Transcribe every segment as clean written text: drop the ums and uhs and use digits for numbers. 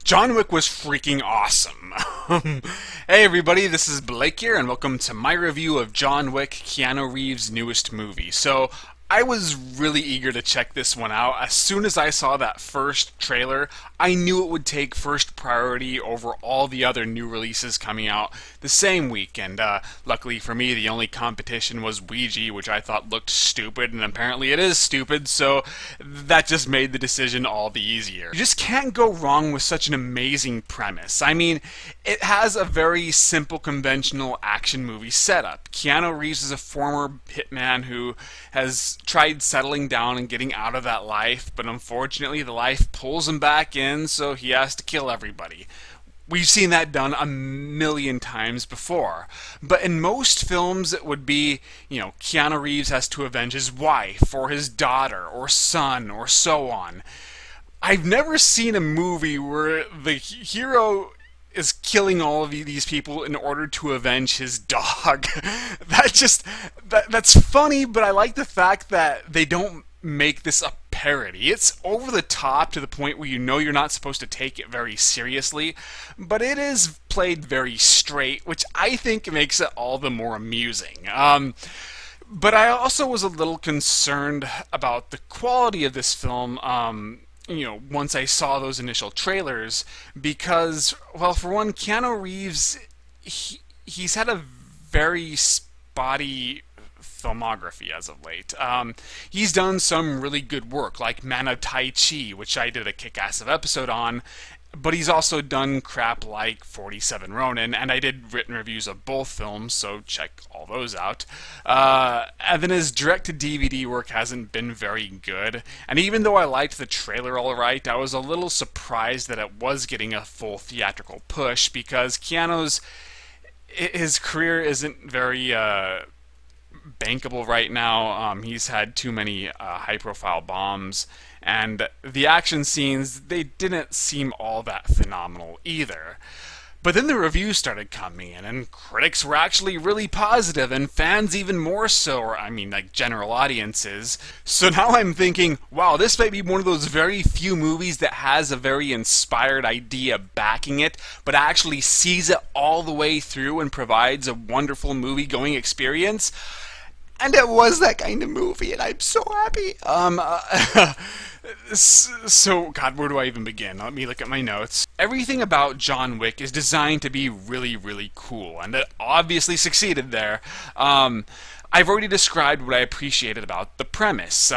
John Wick was freaking awesome. Hey everybody, this is Blake here, and welcome to my review of John Wick, Keanu Reeves' newest movie. So, I was really eager to check this one out. As soon as I saw that first trailer, I knew it would take first priority over all the other new releases coming out the same week. And luckily for me, the only competition was Ouija, which I thought looked stupid, and apparently it is stupid, so that just made the decision all the easier. You just can't go wrong with such an amazing premise. I mean, it has a very simple, conventional action movie setup. Keanu Reeves is a former hitman who has tried settling down and getting out of that life, but unfortunately the life pulls him back in, so he has to kill everybody. We've seen that done a million times before. But in most films it would be, Keanu Reeves has to avenge his wife, or his daughter, or son, or so on. I've never seen a movie where the hero is killing all of these people in order to avenge his dog. That's funny, but I like the fact that they don't make this a parody. It's over the top to the point where you know you're not supposed to take it very seriously, but it is played very straight, which I think makes it all the more amusing. But I also was a little concerned about the quality of this film, once I saw those initial trailers, because, well, for one, Keanu Reeves, he's had a very spotty filmography as of late. He's done some really good work, like Man of Tai Chi, which I did a kick-ass of episode on, but he's also done crap like 47 Ronin, and I did written reviews of both films, so check all those out. And then his direct-to-DVD work hasn't been very good, and even though I liked the trailer alright, I was a little surprised that it was getting a full theatrical push, because Keanu's his career isn't very bankable right now. He's had too many high-profile bombs, and the action scenes, they didn't seem all that phenomenal either. But then the reviews started coming in, and critics were actually really positive, and fans even more so, or I mean like general audiences. So now I'm thinking, wow, this might be one of those very few movies that has a very inspired idea backing it, but actually sees it all the way through and provides a wonderful movie-going experience. And it was that kind of movie, and I'm so happy. So, God, where do I even begin? Let me look at my notes. Everything about John Wick is designed to be really, really cool, and it obviously succeeded there. I've already described what I appreciated about the premise.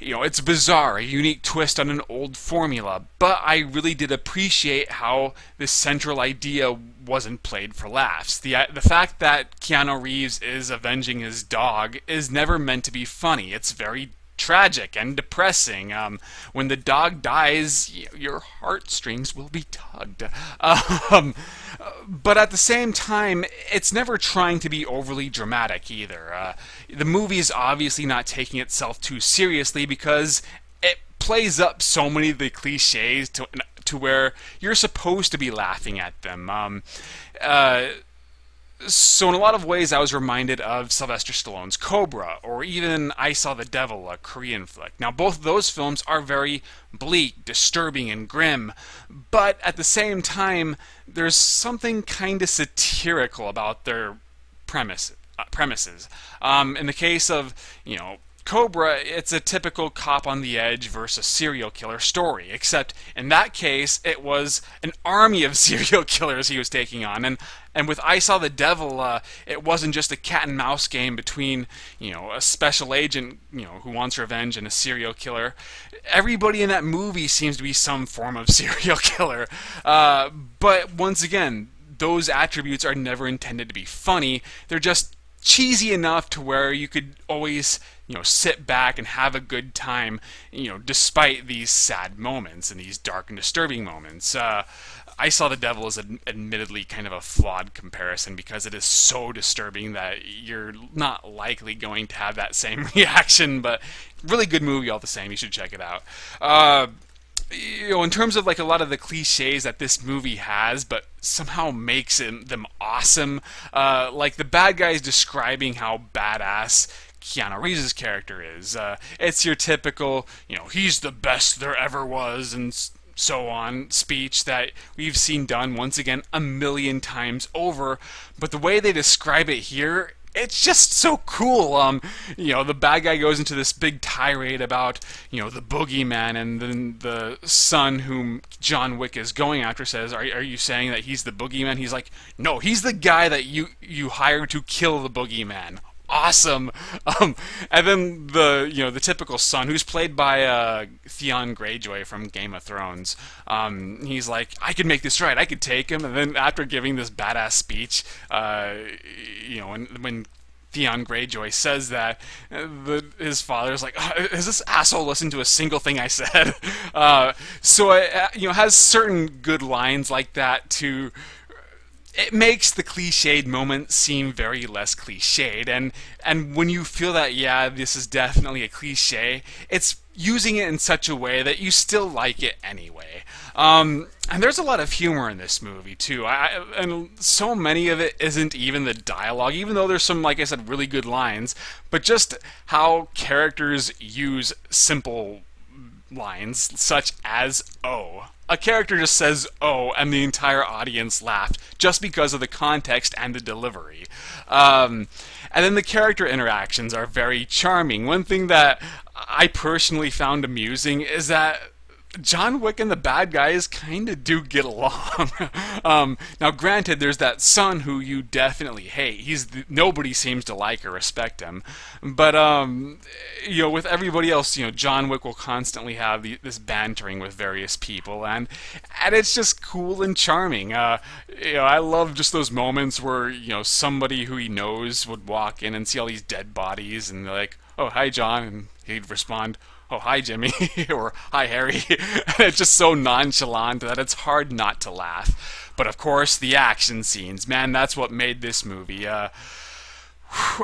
It's bizarre, a unique twist on an old formula, but I really did appreciate how this central idea wasn't played for laughs. The fact that Keanu Reeves is avenging his dog is never meant to be funny. It's very tragic and depressing. When the dog dies, your heartstrings will be tugged. But at the same time, it's never trying to be overly dramatic either. The movie is obviously not taking itself too seriously because it plays up so many of the cliches to where you're supposed to be laughing at them. So in a lot of ways I was reminded of Sylvester Stallone's Cobra, or even I Saw the Devil, a Korean flick. Now both of those films are very bleak, disturbing, and grim, but at the same time there's something kind of satirical about their premises. In the case of, Cobra, it's a typical cop on the edge versus serial killer story, except in that case it was an army of serial killers he was taking on, and with I Saw the Devil, it wasn't just a cat and mouse game between, a special agent, who wants revenge and a serial killer. Everybody in that movie seems to be some form of serial killer, but once again, those attributes are never intended to be funny. They're just cheesy enough to where you could always, sit back and have a good time, despite these sad moments and these dark and disturbing moments. I Saw the Devil is admittedly kind of a flawed comparison because it is so disturbing that you're not likely going to have that same reaction, but really good movie all the same. You should check it out. In terms of like a lot of the cliches that this movie has, but somehow makes them awesome, like the bad guys describing how badass Keanu Reeves' character is. It's your typical, he's the best there ever was, and so on speech that we've seen done once again a million times over, but the way they describe it here, it's just so cool. The bad guy goes into this big tirade about, the boogeyman, and then the son whom John Wick is going after says, are you saying that he's the boogeyman? He's like, no, he's the guy that you hired to kill the boogeyman. Awesome. And then the typical son, who's played by Theon Greyjoy from Game of Thrones, he's like, I could make this right, I could take him. And then after giving this badass speech, when Theon Greyjoy says that, his father's like, has this asshole listened to a single thing I said? So it has certain good lines like that to... It makes the cliched moment seem very less cliched, and when you feel that, yeah, this is definitely a cliche, it's using it in such a way that you still like it anyway. And there's a lot of humor in this movie, too. And so many of it isn't even the dialogue, even though there's some, like I said, really good lines, but just how characters use simple lines, such as, oh. A character just says, oh, and the entire audience laughed, just because of the context and the delivery. And then the character interactions are very charming. One thing that I personally found amusing is that John Wick and the bad guys kind of do get along. Now, granted, there's that son who you definitely hate. Nobody seems to like or respect him. But, with everybody else, John Wick will constantly have this bantering with various people, and it's just cool and charming. I love just those moments where, somebody who he knows would walk in and see all these dead bodies, and they're like, oh, hi, John, and he'd respond, oh, hi, Jimmy, or hi, Harry. And it's just so nonchalant that it's hard not to laugh. But of course, the action scenes, man, that's what made this movie. The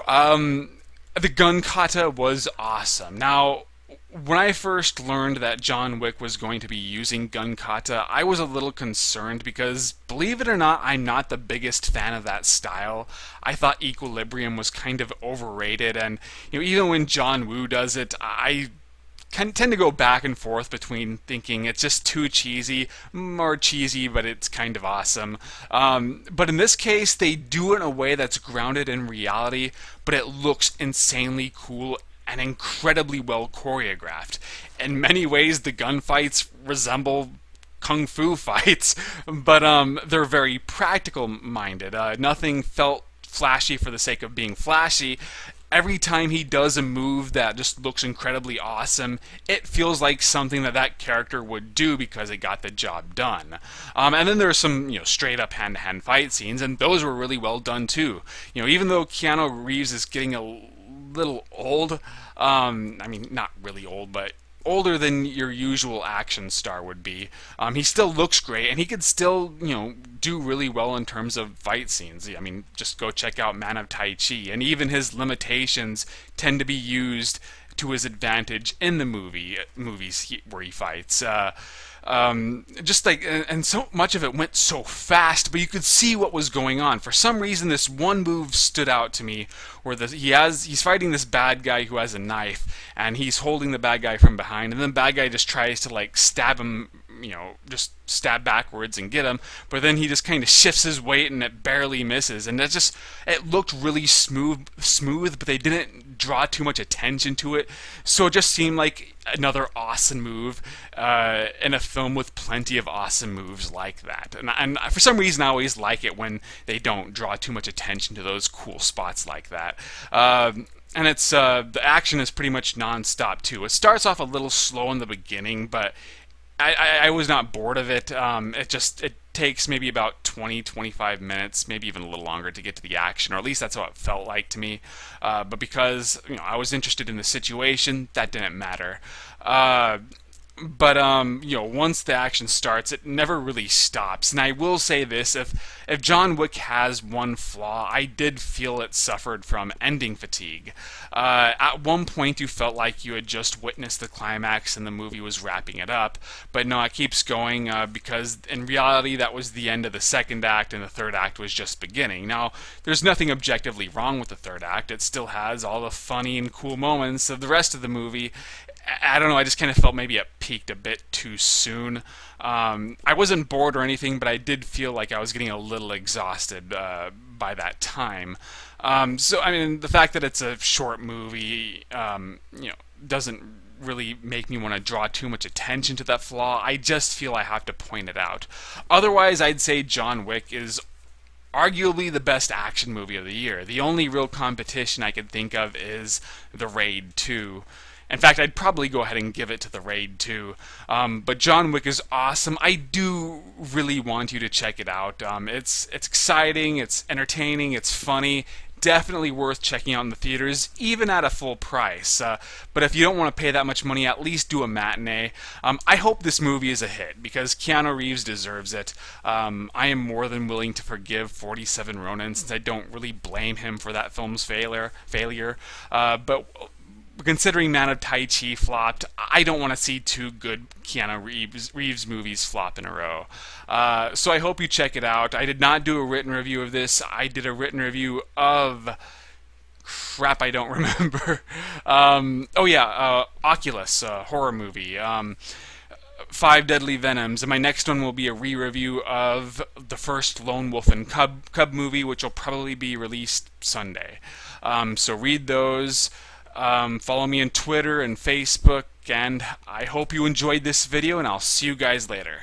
gun kata was awesome. Now, when I first learned that John Wick was going to be using gun kata, I was a little concerned because, believe it or not, I'm not the biggest fan of that style. I thought Equilibrium was kind of overrated, and even when John Woo does it, I tend to go back and forth between thinking it's just too cheesy, more cheesy, but it's kind of awesome. But in this case, they do it in a way that's grounded in reality, but it looks insanely cool and incredibly well choreographed. In many ways, the gunfights resemble kung fu fights, but they're very practical minded. Nothing felt flashy for the sake of being flashy. Every time he does a move that just looks incredibly awesome, it feels like something that character would do because it got the job done. And then there's some, straight up hand-to-hand fight scenes, and those were really well done too. Even though Keanu Reeves is getting a little old, I mean, not really old, but older than your usual action star would be. He still looks great, and he could still, do really well in terms of fight scenes. I mean, just go check out Man of Tai Chi, and even his limitations tend to be used to his advantage in the movies where he fights. Just like, and so much of it went so fast, but you could see what was going on. For some reason, this one move stood out to me, where he's fighting this bad guy who has a knife, and he's holding the bad guy from behind, and then the bad guy just tries to like stab him, just stab backwards and get him, but then he just kind of shifts his weight and it barely misses, and it looked really smooth, but they didn't draw too much attention to it, so it just seemed like another awesome move in a film with plenty of awesome moves like that. And for some reason, I always like it when they don't draw too much attention to those cool spots like that. And it's the action is pretty much non-stop too. It starts off a little slow in the beginning, but I was not bored of it. It takes maybe about 20-25 minutes, maybe even a little longer to get to the action, or at least that's how it felt like to me. But because I was interested in the situation, that didn't matter. But once the action starts, it never really stops. And I will say this: if John Wick has one flaw, I did feel it suffered from ending fatigue. At one point, you felt like you had just witnessed the climax and the movie was wrapping it up. But no, it keeps going because in reality, that was the end of the second act, and the third act was just beginning. Now, there's nothing objectively wrong with the third act. It still has all the funny and cool moments of the rest of the movie. I don't know, I just kind of felt maybe it peaked a bit too soon. I wasn't bored or anything, but I did feel like I was getting a little exhausted by that time. So, I mean, the fact that it's a short movie, doesn't really make me want to draw too much attention to that flaw. I just feel I have to point it out. Otherwise, I'd say John Wick is arguably the best action movie of the year. The only real competition I could think of is The Raid 2. In fact, I'd probably go ahead and give it to The Raid 2. But John Wick is awesome. I do really want you to check it out. It's exciting, it's entertaining, it's funny. Definitely worth checking out in the theaters, even at a full price. But if you don't want to pay that much money, at least do a matinee. I hope this movie is a hit, because Keanu Reeves deserves it. I am more than willing to forgive 47 Ronin, since I don't really blame him for that film's failure. But considering Man of Tai Chi flopped, I don't want to see two good Keanu Reeves movies flop in a row. So I hope you check it out. I did not do a written review of this. I did a written review of... crap, I don't remember. Oculus, horror movie. 5 Deadly Venoms. And my next one will be a re-review of the first Lone Wolf and Cub movie, which will probably be released Sunday. So read those. Follow me on Twitter and Facebook, and I hope you enjoyed this video, and I'll see you guys later.